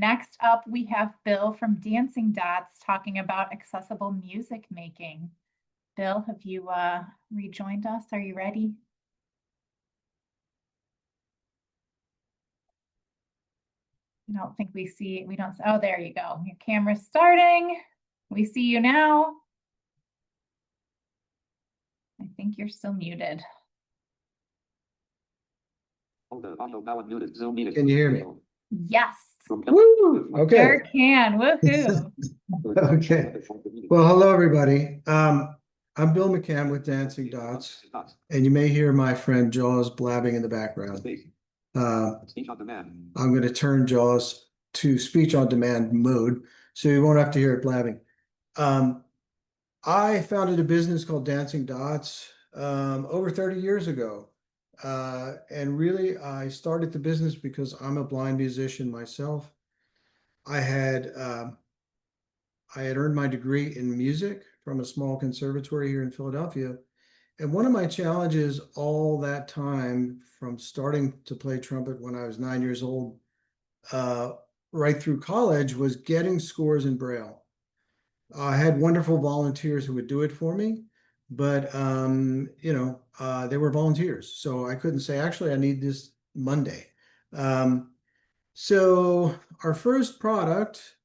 next up, we have Bill from Dancing Dots talking about accessible music making. Bill, have you rejoined us? Are you ready? I don't think we see, we don't, oh, there you go. Your camera's starting. We see you now. I think you're still muted. Can you hear me? Yes. Woo! Okay. Sure can. Woohoo. Okay. Well, hello, everybody. I'm Bill McCann with Dancing Dots, and you may hear my friend Jaws blabbing in the background. I'm going to turn Jaws to speech on demand mode, so you won't have to hear it blabbing. I founded a business called Dancing Dots over 30 years ago. And really, I started the business because I'm a blind musician myself. I had earned my degree in music from a small conservatory here in Philadelphia. And one of my challenges all that time, from starting to play trumpet when I was 9 years old, right through college, was getting scores in Braille. I had wonderful volunteers who would do it for me, but they were volunteers, so I couldn't say, actually, I need this Monday. So our first product,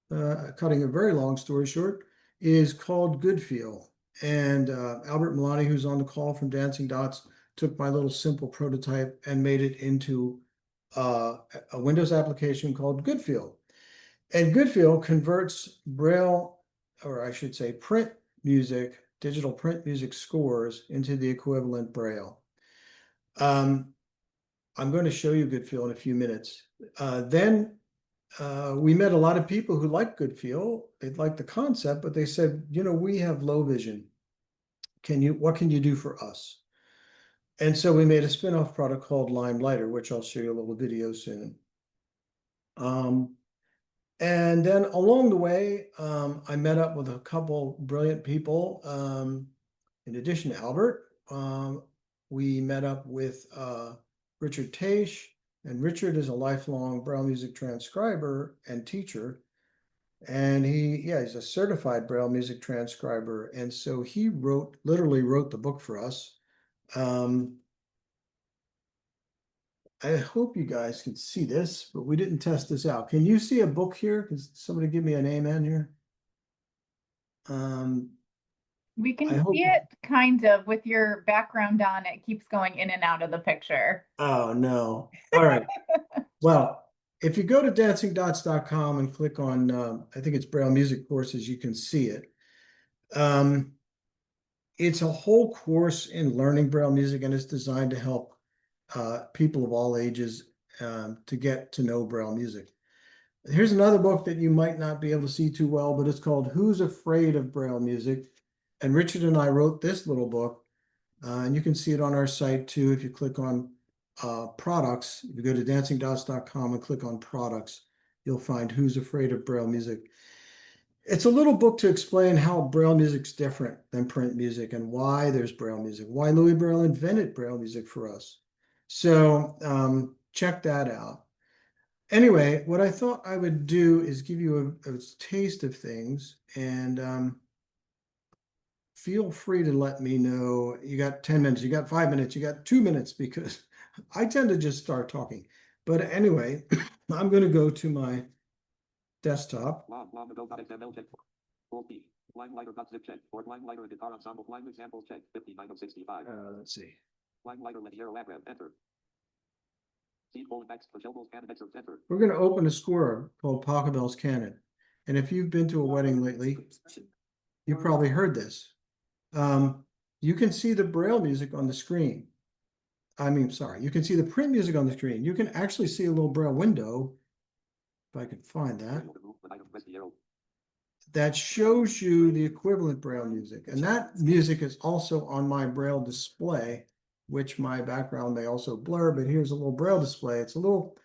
cutting a very long story short, is called GoodFeel. And Albert Milani, who's on the call from Dancing Dots, took my little simple prototype and made it into a Windows application called GoodFeel. And GoodFeel converts Braille, or I should say print music, digital print music scores into the equivalent Braille. I'm going to show you GoodFeel in a few minutes. Then we met a lot of people who liked GoodFeel. They liked the concept, but they said, we have low vision. What can you do for us? And so we made a spin-off product called Limelighter, which I'll show you a little video soon. And then along the way, I met up with a couple brilliant people. In addition to Albert, we met up with Richard Taish, and Richard is a lifelong Braille music transcriber and teacher. And he's a certified Braille music transcriber. And so he literally wrote the book for us. I hope you guys can see this, but we didn't test this out. Can you see a book here? Can somebody give me an amen here? We can see it kind of with your background on. It keeps going in and out of the picture. Oh, no. All right. Well, if you go to dancingdots.com and click on, I think it's Braille Music Courses, you can see it. It's a whole course in learning Braille music, and it's designed to help people of all ages to get to know Braille music. Here's another book that you might not be able to see too well, but it's called Who's Afraid of Braille Music? And Richard and I wrote this little book, and you can see it on our site too. If you click on products, if you go to dancingdots.com and click on products, you'll find Who's Afraid of Braille Music. It's a little book to explain how Braille music's different than print music and why there's Braille music, why Louis Braille invented Braille music for us. So check that out. Anyway, what I thought I would do is give you a taste of things, and feel free to let me know. You got 10 minutes, you got 5 minutes, you got 2 minutes, because I tend to just start talking. But anyway, I'm going to go to my desktop. Let's see. We're going to open a score called Pachelbel's Canon. And if you've been to a wedding lately, you probably heard this. You can see the Braille music on the screen. You can see the print music on the screen. You can actually see a little Braille window, if I can find that, that shows you the equivalent Braille music. And that music is also on my Braille display, which my background may also blur, but here's a little Braille display. It's a little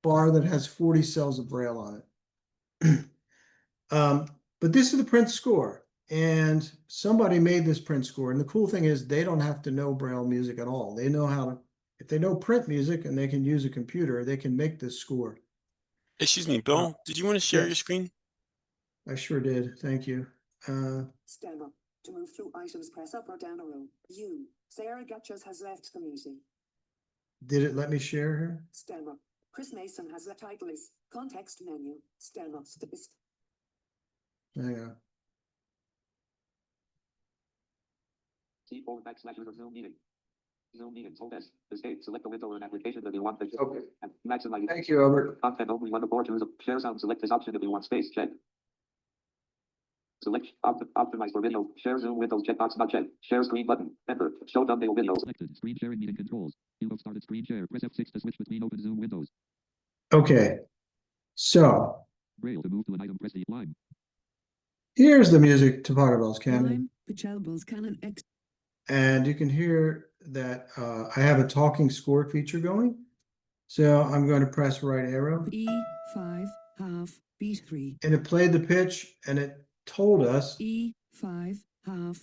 bar that has 40 cells of Braille on it. But this is the print score, and somebody made this print score. And the cool thing is they don't have to know Braille music at all. They know how to, if they know print music and they can use a computer, they can make this score. Excuse me, Bill, did you want to share your yes. screen? I sure did. Thank you. Stand up. To move through items, press up or down a row. View. Sarah Gatchas has left the meeting. Did it let me share here? Stand up. Chris Mason has the title is Context Menu. Stand up. Hang on. C4 / Zoom meeting. Zoom meeting. Hold S. Escape. Select the window or an application that you want. Okay. And maximize. Thank you, Albert. Content only on the board. Choose a share sound. Select this option if you want space. Check. Select optimize for video. Share Zoom Windows checkbox not checked. Share screen button. Enter. Show thumbnail windows. Selected. Screen sharing meeting controls. You have started screen share. Press F6 to switch between open Zoom windows. Okay. So Braille to move to an item. Press the line. here's the music to Potterbell's Canon. Lime, Pichelbel's Canon X. And you can hear that I have a talking score feature going. So I'm going to press right arrow. E5 half beat 3. And it played the pitch and it told us E5 half.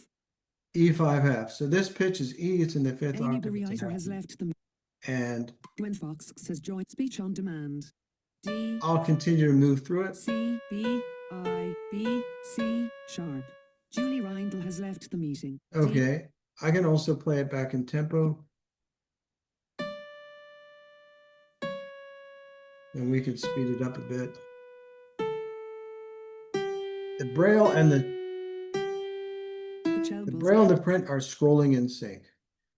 E5 half. So this pitch is E, it's in the fifth Amy octave. It's Berriiter a has half. left them. And Gwen Fox says joint speech on demand. D I'll continue to move through it. C B I B C sharp. Julie Reindl has left the meeting. D, Okay. I can also play it back in tempo. And we could speed it up a bit. The Braille and the Pichelbel's Braille and the print are scrolling in sync.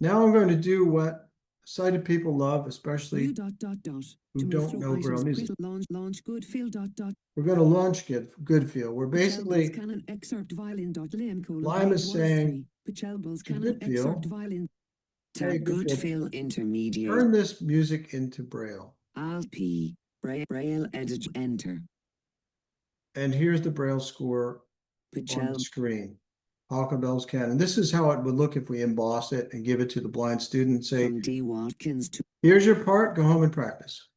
Now I'm going to do what sighted people love, especially U dot dot dot. who To move don't through know Braille items, music. launch GoodFeel dot dot. We're going to launch GoodFeel. We're Pichelbel's basically, Canon excerpt violin dot lim colon Lime is page saying 1 of 3. Pichelbel's to Canon GoodFeel, excerpt violin. hey, Tab GoodFeel, GoodFeel intermediate. turn this music into Braille. Alt P. Braille edit enter. And here's the Braille score on Pichel the screen. Potterbell's Canon. This is how it would look if we emboss it and give it to the blind student and say, from D Watkins to here's your part, go home and practice.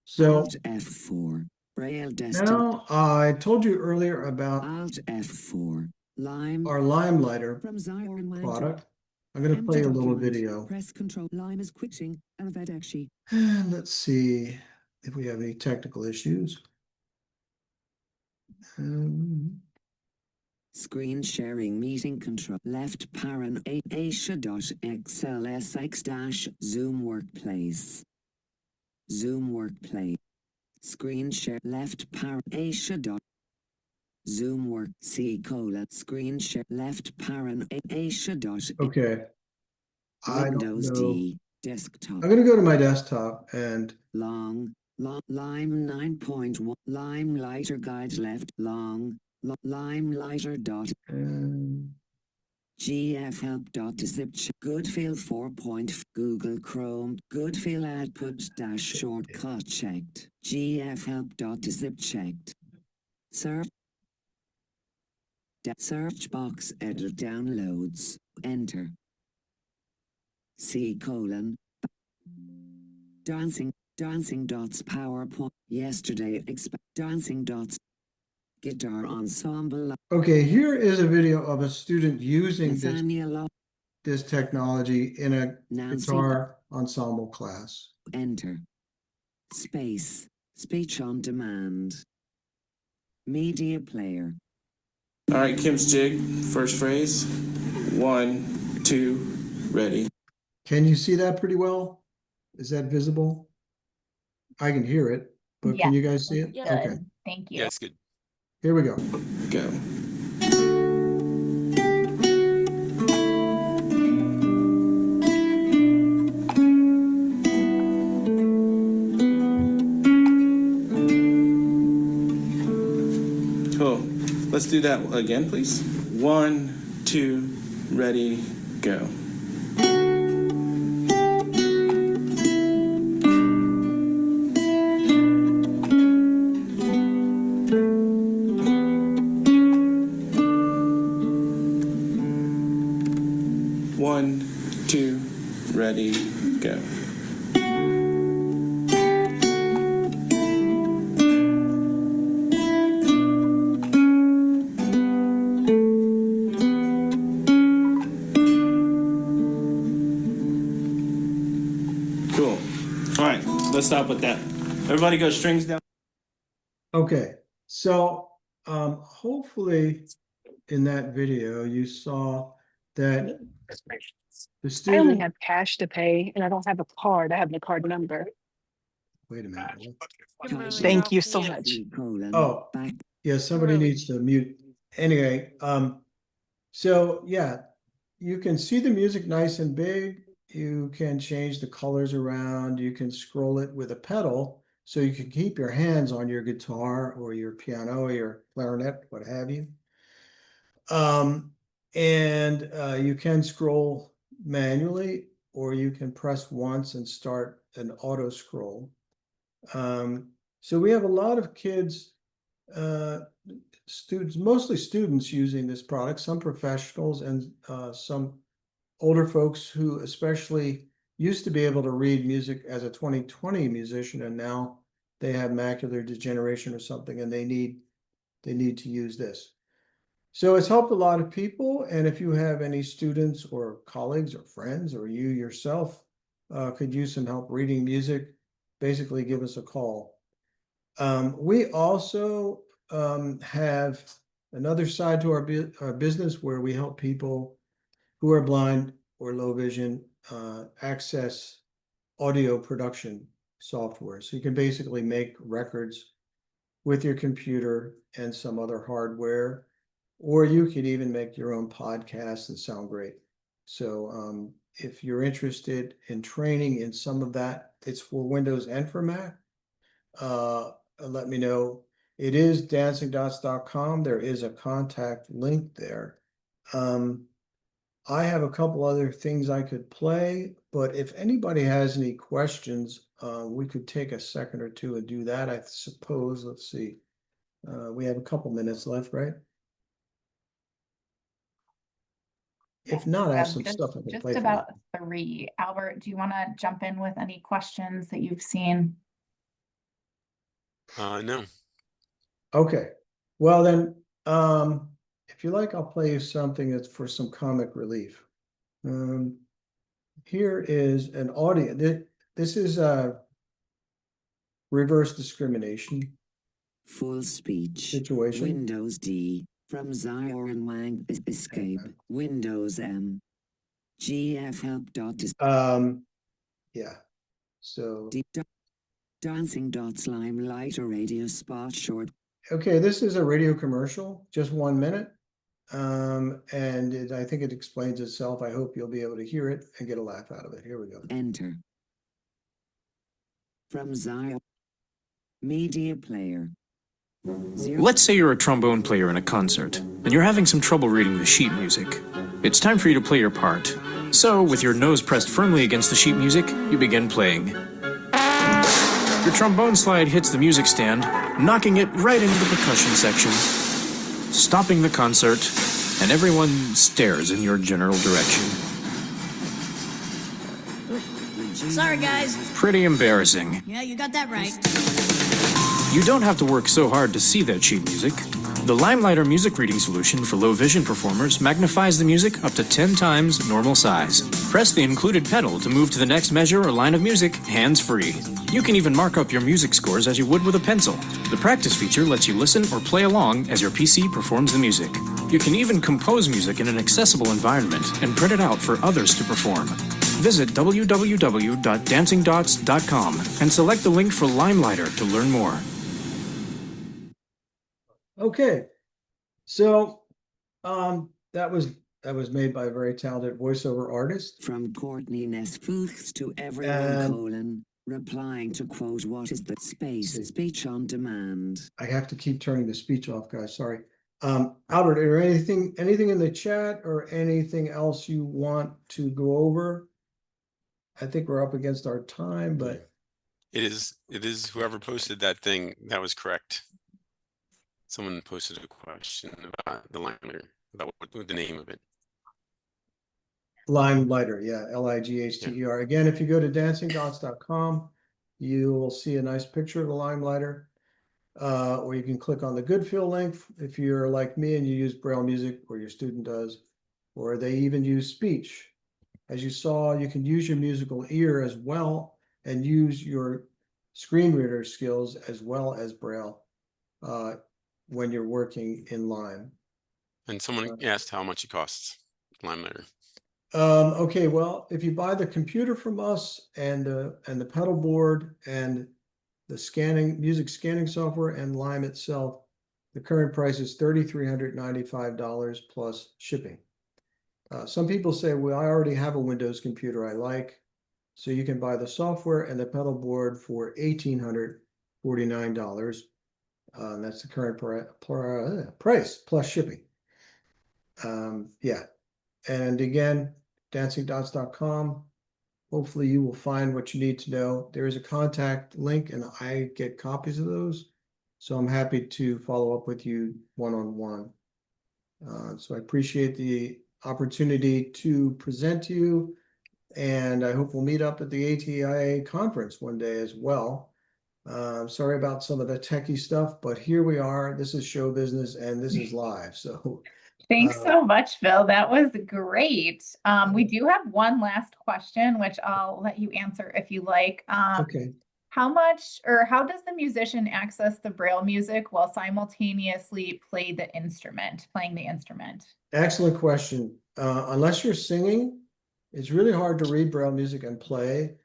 So Alt F4. Braille desktop. now I told you earlier about Alt F4. Lime our Lime Lighter from Zion Wang to product. I'm going to play a little video. Press control. Lime is quitting. Arvedakshi. And let's see if we have any technical issues. Screen sharing meeting control. Left parent Asia.xlsx dash Zoom workplace. Zoom workplace. Screen share. Left parent Asia. Zoom work. C colon. Screen share. Left parent Asia. Okay. I don't Windows know. D. Desktop. I'm going to go to my desktop and Long. Lime 9.1. Lime lighter guide left. Long. Lime lighter dot. GF help dot zip. GoodFeel 4. Google Chrome. GoodFeel output dash shortcut checked. GF help dot zip checked. Search. Search box edit downloads. Enter. C colon. Dancing dots PowerPoint. Yesterday dancing dots. Guitar ensemble. okay, here is a video of a student using Nathaniel. this technology in a Nancy. guitar ensemble class. Enter. Space. Speech on demand. Media player. All right, Kim's jig, first phrase. 1, 2, ready. Can you see that pretty well? Is that visible? I can hear it, but can you guys see it? Good. Okay, Thank you. Yeah, it's good. here we go. Go. Cool. Let's do that again, please. 1, 2, ready, go. One, two, ready, go. Cool. All right, let's stop with that. Everybody go strings down. Okay, so hopefully in that video you saw that the I only student, have cash to pay and I don't have a card. I have the card number. wait a minute. Thank you so much. Oh, yeah, somebody needs to mute. Anyway, so yeah, you can see the music nice and big. You can change the colors around. You can scroll it with a pedal, so you can keep your hands on your guitar or your piano or your clarinet, what have you. And you can scroll manually, or you can press once and start an auto scroll. So we have a lot of kids, students, mostly students using this product, some professionals and some older folks who especially used to be able to read music as a 20/20 musician, and now they have macular degeneration or something, and they need to use this. So it's helped a lot of people, and if you have any students or colleagues or friends, or you yourself could use some help reading music, basically give us a call. We also have another side to our business where we help people who are blind or low vision access audio production software. So you can basically make records with your computer and some other hardware, or you could even make your own podcasts and sound great. So if you're interested in training in some of that, it's for Windows and for Mac. Let me know. It is dancingdots.com. There is a contact link there. I have a couple other things I could play, but if anybody has any questions, we could take a second or two and do that, I suppose. Let's see. We have a couple minutes left, right? If not, I have some stuff I can Just play for you. about 3. Albert, do you want to jump in with any questions that you've seen? No. Okay, well then, if you like, I'll play you something that's for some comic relief. Here is an audio. This is reverse discrimination Full speech. situation. Windows D. From Zion Wang. Escape. Windows M. GF help dot is Yeah. So D. Dancing dots limelight or radio spot short. okay, this is a radio commercial, just 1 minute. And I think it explains itself. I hope you'll be able to hear it and get a laugh out of it. Here we go. Enter. From Zion. Media player. Let's say you're a trombone player in a concert, and you're having some trouble reading the sheet music. It's time for you to play your part. So, with your nose pressed firmly against the sheet music, you begin playing. Your trombone slide hits the music stand, knocking it right into the percussion section, stopping the concert, and everyone stares in your general direction. Sorry, guys. Pretty embarrassing. Yeah, you got that right. You don't have to work so hard to see that sheet music. The Limelighter music reading solution for low vision performers magnifies the music up to 10 times normal size. Press the included pedal to move to the next measure or line of music hands-free. You can even mark up your music scores as you would with a pencil. The practice feature lets you listen or play along as your PC performs the music. You can even compose music in an accessible environment and print it out for others to perform. Visit www.dancingdots.com and select the link for Limelighter to learn more. Okay, so that was made by a very talented voiceover artist. From Courtney Nesfuchs to everyone And replying to quote, what is the space speech on demand? I have to keep turning the speech off, guys. Sorry. Albert, are there anything in the chat or anything else you want to go over? I think we're up against our time, but It is whoever posted that thing, that was correct. Someone posted a question about the Limelighter, about what the name of it. Limelighter, yeah, Lighther. Again, if you go to dancingdots.com, you will see a nice picture of the Limelighter. Or you can click on the GoodFeel link if you're like me and you use Braille music, or your student does, or they even use speech. As you saw, you can use your musical ear as well and use your screen reader skills as well as Braille. when you're working in Lime. And someone asked how much it costs, LimeLighter. Okay, well, if you buy the computer from us and the pedal board and the music scanning software and Lime itself, the current price is $3,395 plus shipping. Some people say, well, I already have a Windows computer I like. So you can buy the software and the pedal board for $1,849. That's the current price plus shipping. Yeah. And again, dancingdots.com. Hopefully you will find what you need to know. There is a contact link and I get copies of those. So I'm happy to follow up with you one-on-one. So I appreciate the opportunity to present to you. And I hope we'll meet up at the ATIA conference one day as well. Sorry about some of the techie stuff, but here we are. This is show business and this is live. So Thanks so much, Phil. That was great. We do have one last question, which I'll let you answer if you like. okay. How does the musician access the Braille music while simultaneously playing the instrument? Excellent question. Unless you're singing, it's really hard to read Braille music and play.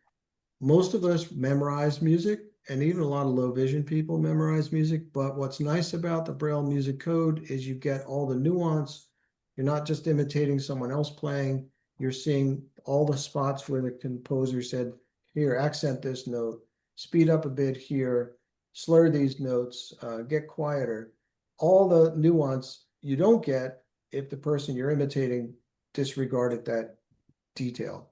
Most of us memorize music, and even a lot of low vision people memorize music. But what's nice about the Braille music code is you get all the nuance. You're not just imitating someone else playing. You're seeing all the spots where the composer said, here, accent this note, speed up a bit here, slur these notes, get quieter. All the nuance you don't get if the person you're imitating disregarded that detail.